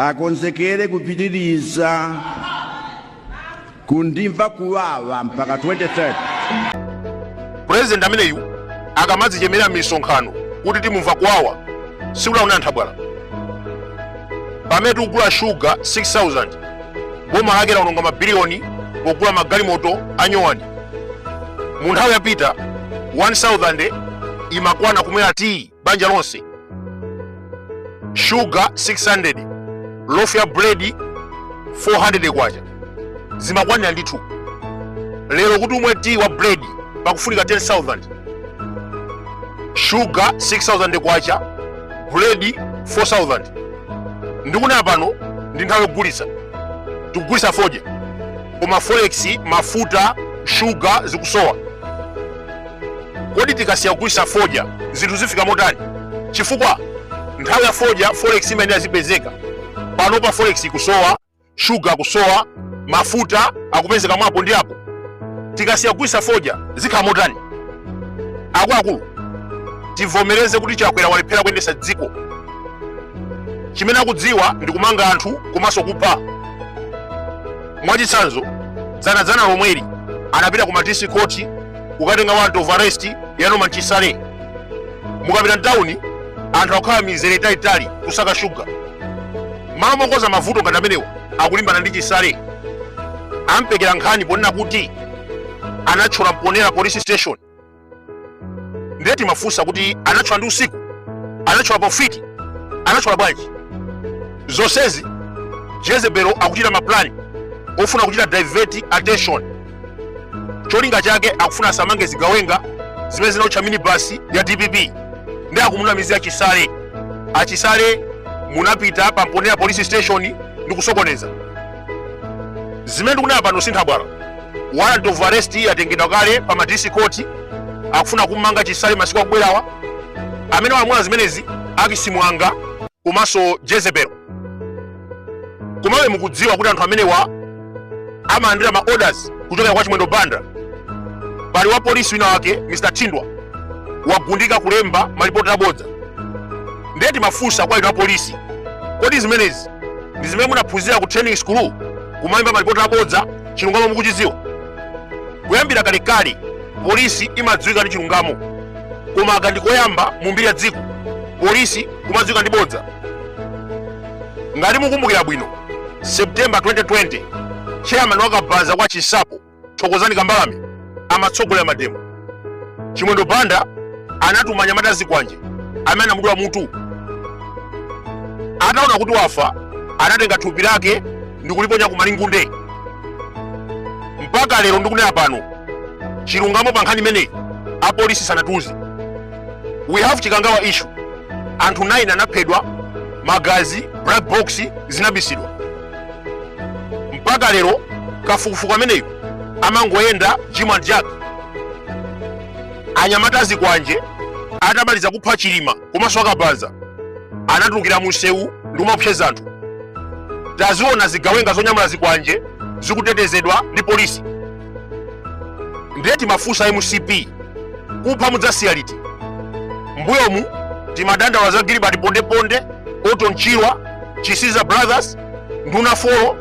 akonzekere kupitiriza kundimva kuwawa mpaka 2030. President ameneyu akamadzichemera misonkhano kuti timumva kuwawa siulaunantha bwala. Pamene tikugula shuga 6,000 boma lake laononga mabiliyoni pogula magalimoto anyowani. Mu nthawi yapita 1,000 imakwana kumwera tii banja lonse. Shuga 600, loaf ya bread 400 kwacha zimakwanira ndithu. Lero kuti umwe tii wa bread pakufunika 10,000. Shuga 6,000 kwacha, bread 4,000. Ndikuna pano ndi nthawi yogulitsa. Tikugulitsa fodya. Koma forex, mafuta, shuga zikusowa. Kodi tikasiya kugulitsa fodya zinthu zifika motani? Chifukwa nthawi ya fodya forex imene azipezeka. Pano pa forex ikusowa, shuga kusowa, mafuta akupezeka mwapo ndi apo. Tikasiya kugulitsa fodya zikhala motani? Akuluakulu tivomereze kuti chakwera walephera kuyendetsa dziko. Chimene akudziwa ndi kumanga anthu komanso kupha. Mwachitsanzo dzana lomweri anapita ku district court kukatenga warrant of arrest ya Norman Chisale. Mukapita mtawuni anthu akukhala mizere italitali kusaka shuga. Malo mokoza mavuto ngati amenewa akulimbana ndi Chisale. Ampekera nkhani ponena kuti anathyola mponera police station. Ndeti mafunsa kuti anathyola ndi usiku, anathyola pofiti, anathyola bwanji? Zonsezi Jezebelo akuchita maplani ofuna kuchita divert attention. Cholinga chake akufuna asamange zigawenga zimene zinautcha minibus ya DPP ndi akumunamizira Chisale. Achisale munapita pa mponera police station ndi kusokoneza. Zimene ndikunena pano sintha bwala. Warrant of arrest yatengedwa kale pa district court akufuna kumanga Chisale masiku akubwerawa. Amene walamula zimenezi akisimwanga komanso Jezebelo. Komabe mukudziwa kuti anthu amenewa amalandira ma orders kuchokera kwa Chimwendo Banda. Pali wa polisi wina wake Mr. Tindwa wagundika kulemba malipoti abodza. Ndeti mafunsa kwa inu wa polisi, kodi zimenezi ndi zimene munaphunzira ku training school kumayimba malipoti abodza chilungamo mukuchidziwa? Kuyambira kalekale polisi imadziwika ndi chilungamo, koma akandikoyamba mu mbiri ya dziko polisi kumadziwika ndi bodza. Ngati mukumbukira bwino, September 2020 chairman wakabaza kwa Chisapo Thokozani Kambalame amatsogolera mademo. Chimwendo Banda anatuma Nyamata Zikwanje amene anamudula mutu. Ataona kuti wafa anatenga thupi lake ndi kuliponya ku Malingunde. Mpaka lero ndikunena pano chilungamo pa nkhani imeneyi apolisi sanatuzi. We have Chikangawa issue. Anthu 9 anaphedwa, magazi, black box zinabisidwa. Mpaka lero kafukufuku ameneyo amangoyenda Jim and Jack. Anyamata Zikwanje atamaliza kupha Chilima komanso akabaza anatulukira mu msewu ndi kumapseza anthu. Taziona zigawenga zonyamula Zikwanje zikutetezedwa ndi polisi. Ndeti mafunsa MCP kupha mudzasiya liti? Mbuyomu timadandaula za Gilbert Pondeponde, Otto Nchirwa, Chisiza Brothers, Nduna Folo,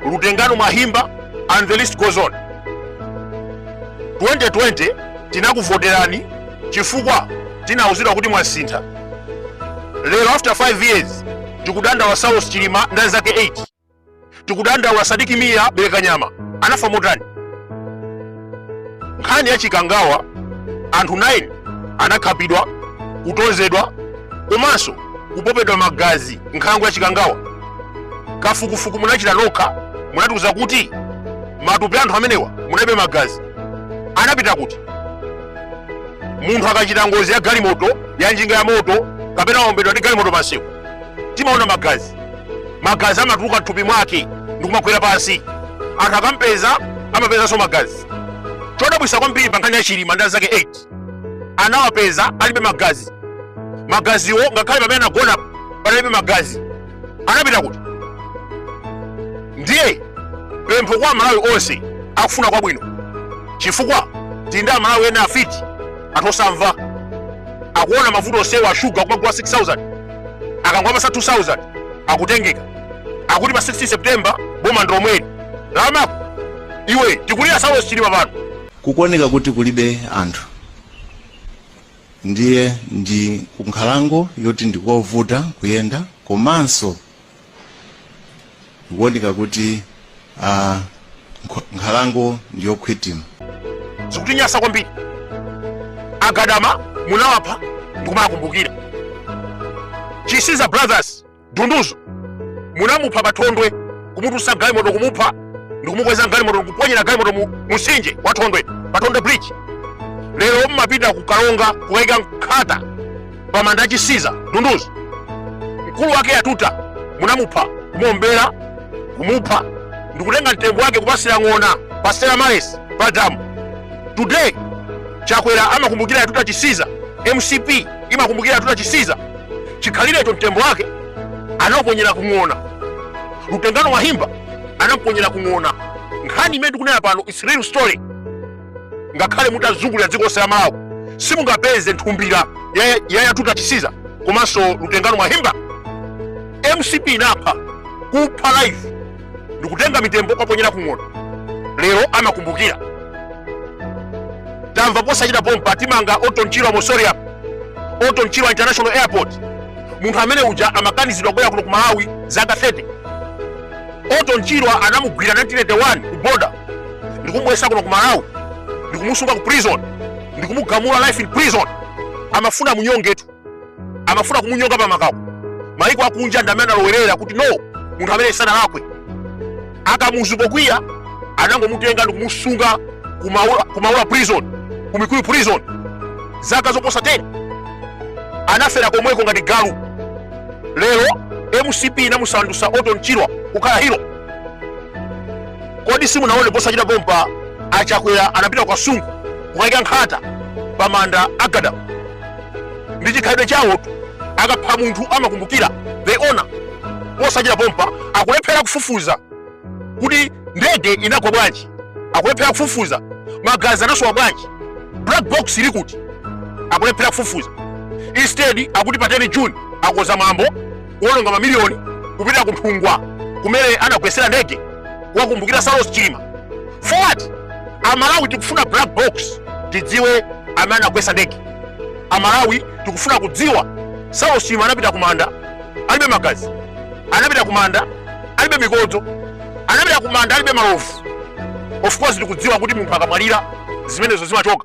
Lutengano Mahimba and the list goes on. 2020 tinakuvoterani chifukwa tinawuzidwa kuti mwasintha. Lero after 5 years tikudandaula Saulos Chilima ndani zake 8. Tikudandaula Sadiki Mia Berekanyama anafa motani. Nkhani ya Chikangawa anthu 9 anakhapidwa, kutozedwa komanso kupopedwa magazi. Nkhango ya Chikangawa kafukufuku munachita nokha, munatiuza kuti matupi anthu amenewa munaibe magazi. Anapita kuti munthu akachita ngozi ya galimoto, ya njinga ya moto kapena waombedwa ndi galimoto pansewu, timaona magazi. Magazi amatuluka thupi mwake ndi kumakwera pansi. Anthu akampeza amapezanso magazi. Chodabwisa kwambiri pa nkhani ya Chilima ndani zake 8 anawapeza alibe magazi. Magaziwo ngakhale pamene anagona panalibe magazi. Anapita kuti ndiye pempho kwa Malawi onse akufuna kwabwino, chifukwa tinda Malawi ena afiti atosamva akuona mavuto osewa shuga kumagula 6,000 akangwapa sa 2,000 akutengeka. akuti pa 16 September boma ndomweri lamako iwe tikulira Saulos Chilima pano kukoneka kuti kulibe anthu ndiye ndi kunkhalango yoti ndikovuta kuyenda komanso kuoneka kuti nkhalango ndiyokhwitima zikutinyasa kwambiri. Agadama munawapha ndikumakumbukira. Chisiza Brothers Dunduzo munamupha Pathondwe kumutusa galimoto kumupha ndikumukweza galimoto kuponyera galimoto musinje wa Thondwe Pathondwe Bridge. Lero mmapita kukalonga kuweka nkhata pamanda Chisiza Dunduzo. Mkulu wake atuta munamupha kumuombera kumupha ndikutenga mtembo wake kupasira ng'ona pasera Mares padamu. Today Chakwera amakumbukira atuta Chisiza, MCP imakumbukira atuta Chisiza. Chikhalire to mtembo wake anaponyera kung'ona. Lutengano Wahimba anaponyera kung'ona. Nkhani imene tikunena pano is real story. Ngakhale mutazungulira dziko samawo simungapeze nthumbira ya atuta Chisiza komanso Lutengano Wahimba. MCP inapha kupha life ndikutenga mitembo kaponyera kung'ona. Lero amakumbukira. Tamva posachita pompa timanga Oton Chirwa Mosoria, Oton Chirwa International Airport. Munthu amene uja amakanizidwa kubwera kuno ku Malawi zaka 30. Oton Chirwa anamugwira 1981 ku border ndikumuyesa kuno ku Malawi ndikumusunga ku prison ndikumugamula life in prison. Amafuna munyongetu, amafuna kumunyonga pa makako. Maiko akunja ndamene alowerera kuti no munthu amene sanalakwe. Akamuzupokwiya anangomutenga ndikumusunga kumaula prison, kumikuyu prison zaka zoposa 10. Anafera komweko ngati galu. Lero MCP inamusandusa Oton Chirwa kukhala hero. Kodi simunaone posachita pompa Achakwera anapita kwa sungu kukaika nkhata pamanda Agadama. Ndi chikhalidwe chawo akapha munthu amakumbukira the owner. Posachita pompa akulephera kufufuza kuti ndege inagwa bwanji, akulephera kufufuza magazi anasowa bwanji, black box ili kuti akulephera kufufuza. Instead akuti pa 10 June akoza mambo kuononga mamiliyoni kupita kumphungwa kumene anakwesera ndege wakumbukira Saulos Chilima. For what? Amalawi tikufuna black box tidziwe amene anakwesa ndege. Amalawi tikufuna kudziwa Saulos Chilima anapita kumanda alibe magazi, anapita kumanda alibe mikodzo, anapita kumanda alibe malovu. Of course tikudziwa kuti munthu akamwalira zimenezo zimachoka.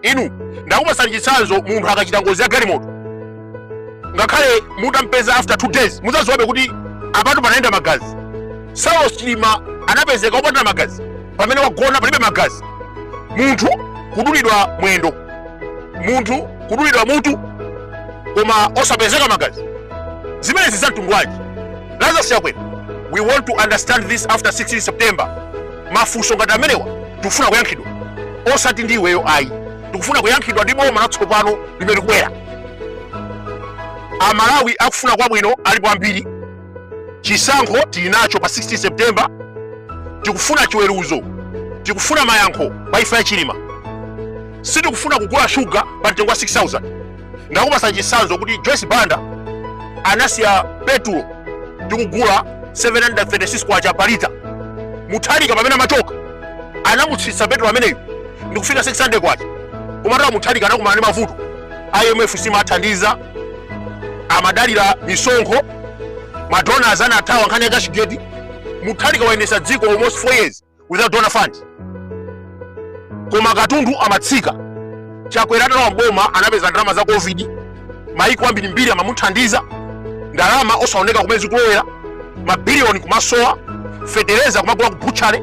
Inu ndakupasani chitsanzo munthu akachita ngozi ya galimoto. Ngakhale mutampeza after 2 days muzaziwabe kuti apatu panaenda magazi. Saulos Chilima anapezeka opanda magazi pamene wagona palibe magazi. Munthu kudulidwa mwendo, munthu kudulidwa mutu koma osapezeka magazi. Zimene zizamtundu wanji. Lazarus Chakwera, we want to understand this after 16 September. Mafunso ngati amenewa tikufuna kuyankhidwa. Osati ndi iweyo ayi. Tikufuna kuyankhidwa ndi boma latsopano limene likwera. Amalawi akufuna kwabwino alipo ambiri. Chisankho tilinacho pa 16 September. Tikufuna chiweruzo, tikufuna mayankho pa imfa ya Chilima. Sitikufuna kugula shuga pa mtengo wa 6,000. Ndakupasa chitsanzo kuti Joyce Banda anasiya petulo tikugula 736 kwacha per liter. Muthalika pamene amachoka anamutsitsa petulo ameneyo ndikufika 600 kwacha. Komatu Muthalika anakumana ndi mavuto. IMF simathandiza, amadalira misonkho, madonors anathawa nkhani ya Kashigeti. Muthalika wayendesa dziko almost 4 years without donor fund. Koma katundu amatsika. Chakwera atalowa mboma anapeza ndalama za COVID. Maiko ambiri mbiri amamuthandiza. Ndalama osaoneka kumene zikulowera. Mabiliyoni kumasowa. Federeza kumagula kubuchale.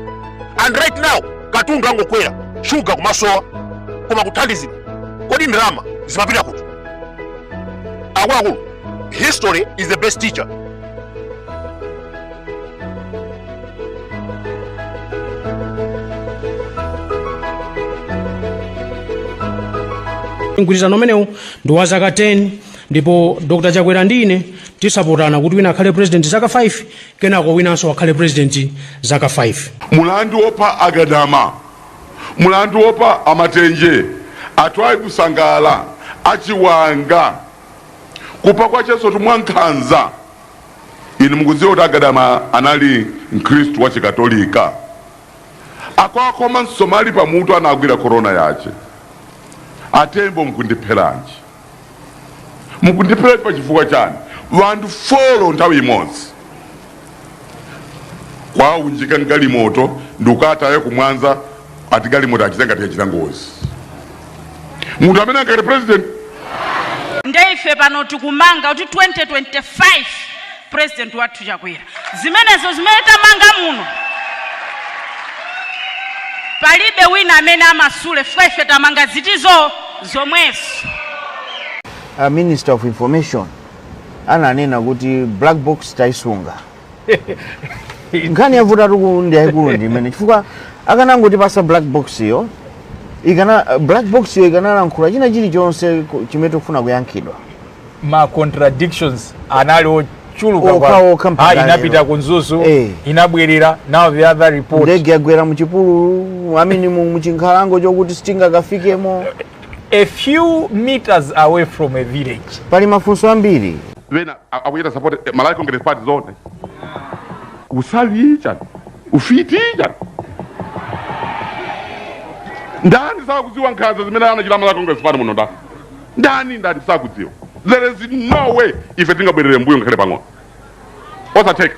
And right now katundu angokwera. Sugar kumasowa. Koma kuthandizidwa. Kodi ndalama zimapita kuti? Akuluakulu, history is the best teacher. Mgwirizano umenewu ndi wa zaka 10 ndipo Dr. Chakwera ndine tisapotana kuti wina akhale president zaka 5 kenako winanso akhale president zaka 5. Mulandu wopa Agadama, mulandu wopa Amatenje, atwayi kusangala, achiwanga, kupa kwa cheso tumwankhanza. inu mukudziwa kuti Agadama anali mkhristu wa chikatolika akwakoma msomali pamutu anagwira korona yace atembo mukundipheranji pa chifukwa chani vantu folo nthawi imodzi kwaunjika mgalimoto ndukataye kumwanza ati galimoto achitanga tiyachita ngozi munthu amene angati president ndeife pano tikumanga kuti 2025 president wathu Chakwera zimenezo zimene tamanga muno palibe wina amene amasule ife tamanga zitizo zomwezo. Minister of Information ananena kuti black box taisunga nkhani yavuta tukundi yaikulu ndimene chifukwa akanangoti pasa black box yo black box yo ikanalankhula china chilichonse chimene tikufuna kuyankhidwa. Ma contradictions anali ochuluka inapita kunzuzu inabwerera now the other report ndege yagwera muchipululu amini muchinkhalango chokuti sitingakafikemo a few meters away from a village. Pali mafunso ambiri vena akuyeta support malai congress party zone usavi chani ufiti chani ndani sakudziwa nkhanza zimene anachita malai congress party muno ndani sakudziwa. There is no way ife tingabwerere mbuyo ngakhale pang'ono osateka